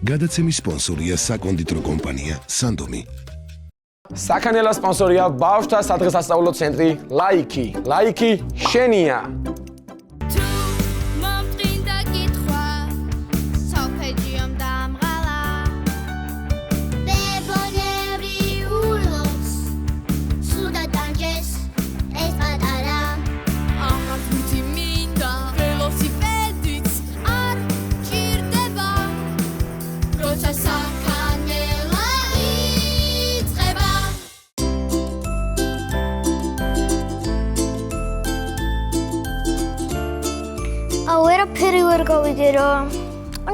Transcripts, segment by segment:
გადაცემის სპონსორია საკონდიტრო კომპანია სანდომი. საქანელა სპონსორია ბავშვთა სადღესასწაულო ცენტრი ლაიკი. ლაიკი შენია. ვერაფერი ვერ გავიგე რა.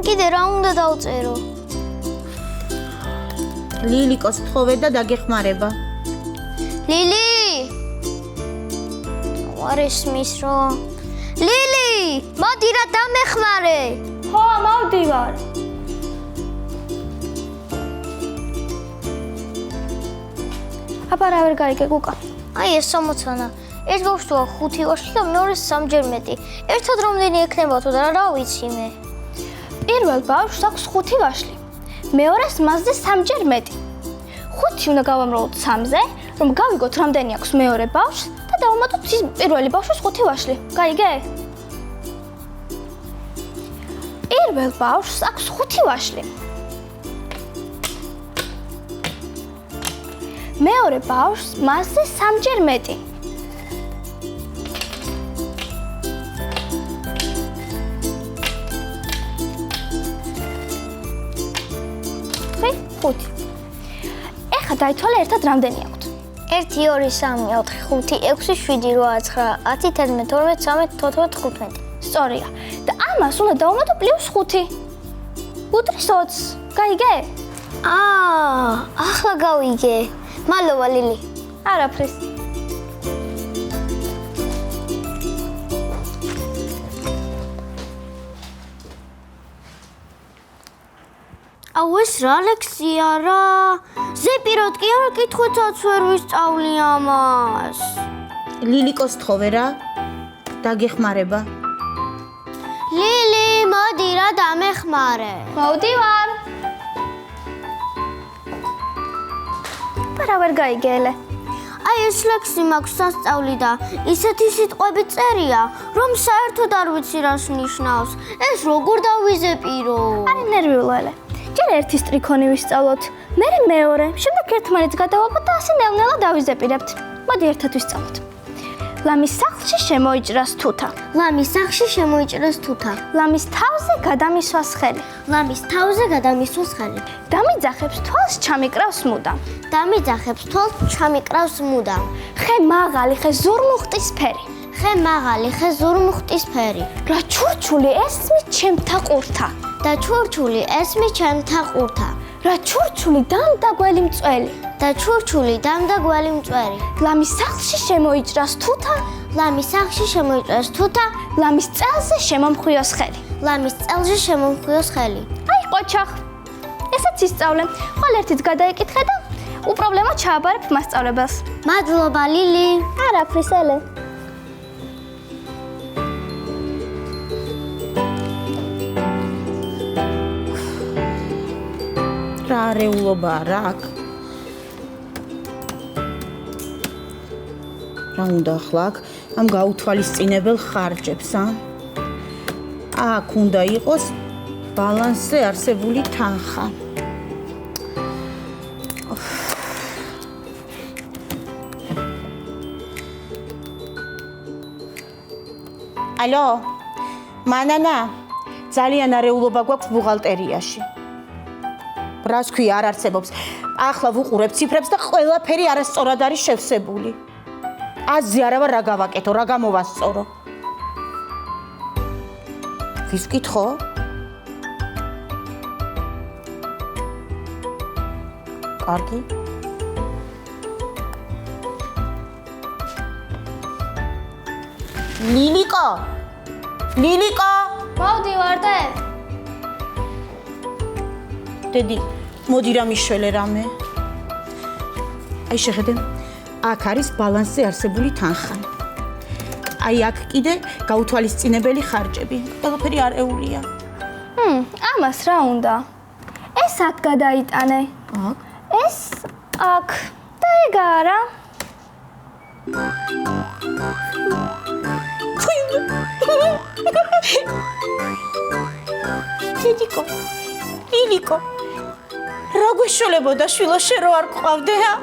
კიდე რა უნდა დავწერო? ლილიკოს თხოვე და დაგეხმარება. ლილი! არ ესმის რა. ლილი! მოდი რა დამეხმარე. ხო, მოვდივარ. აბა რა ვერ გაიგე გუკა? აი ეს 60-ანა. ერთ ბავშვია 5 ვარში და მეორე 3-ჯერ მეტი. ერთად რამდენი ექნება თუ და რა ვიცი მე. პირველ ბავშვს აქვს 5 ვაშლი. მეორეს მასზე 3-ჯერ მეტი. 5 უნდა გავამრავლოთ 3-ზე, რომ გავიგოთ რამდენი აქვს მეორე ბავშვს და დავუმატოთ ის პირველი ბავშვის 5 ვაშლი. გაიგე? პირველ ბავშვს აქვს 5 ვაშლი. მეორე ბავშვს მასზე 3-ჯერ მეტი. ეხლა დაითვალე ერთად რამდენი აქვთ? 1 2 3 4 5 6 7 8 9 10 11 12 13 14 15. სწორია. და ამას უნდა დავუმატო +5. უდრის 20. გაიგე? ახლა გავიგე. მადლობა ლილი. არაფრის. აუ ეს რა ლექსია რა? ზეპიროთ კი არ კითხვითაც ვერ ვისწავლი ამას. ლილიკოს თხოვე რა დაგეხმარება. ლილი, მოდი რა დამეხმარე. მოვდივარ. რა ვერ გაიგელე? აი ეს ლექსი მაქვს სასწავლი და ისეთი სიტყვები წერია, რომ საერთოდ არ ვიცი რას ნიშნავს. ეს როგორ დავიზეპირო? არი ნერვიულელე. ჯერ ერთი სტრიქონი ვისწავლოთ, მერე მეორე, შემდეგ ერთმანეთს გადავაბოთ და ასე ნელ-ნელა დავიზეპირებთ. მოდი ერთად ვისწავლოთ. ლამის სახლში შემოიჭრას თუთა. ლამის სახლში შემოიჭრას თუთა. ლამის თავზე გადამისვას ხელი. ლამის თავზე გადამისვას ხელი. დამიძახებს თვალს ჩამიკრავს მუდამ. დამიძახებს თვალს ჩამიკრავს მუდამ. ხე მაღალი, ხე ზურმუხტის ფერი. ხე მაღალი, ხე ზურმუხტის ფერი. რა ჩურჩული ესმის ჩემთა ყურთა. და ჩურჩული ესმის ჩემთა ყურთა. რა ჩურჩული დამდაგველი მწველი. და ჩურჩული დამდაგველი მწვერი. ლამის სახლში შემოიჭრას თუთა. ლამის სახლში შემოიჭრას თუთა. ლამის წელზე შემომხვიოს ხელი. ლამის წელზე შემომხვიოს ხელი. აი ყოჩახ. ესეც ისწავლე. ხოლ ერთიც გადაიკითხე და უპრობლემოდ ჩააბარებ მასწავლებელს. მადლობა ლილი. არაფრის ელე. რა რეულობა რა აქ? რა უნდა ახლა აქ ამ გაუთვალისწინებელ ხარჯებს, აქ უნდა იყოს ბალანსზე არსებული თანხა. ალო, მანანა, ძალიან არეულობა გვაქვს ბუღალტერიაში. რას ქვია არ არსებობს. ახლა ვუყურებ ციფრებს და ყველაფერი არასწორად არის შევსებული. აზზე არა ვარ რა გავაკეთო, რა გამოვასწორო. ვის ვკითხო? კარგი. ლილიკო! ლილიკო! მოვდივარ და დედი, მოდი რა მიშველე რამე. აი შეხედე, აქ არის ბალანსზე არსებული თანხა. აი აქ კიდე გაუთვალისწინებელი ხარჯები. ყველაფერი არეულია. ამას რა უნდა? ეს აქ გადაიტანე. აქ. ეს აქ და ეგ არა. დედიკო, ლილიკო, რა გვეშოლებოდა შვილო შენ რო არ გყავდე, ა?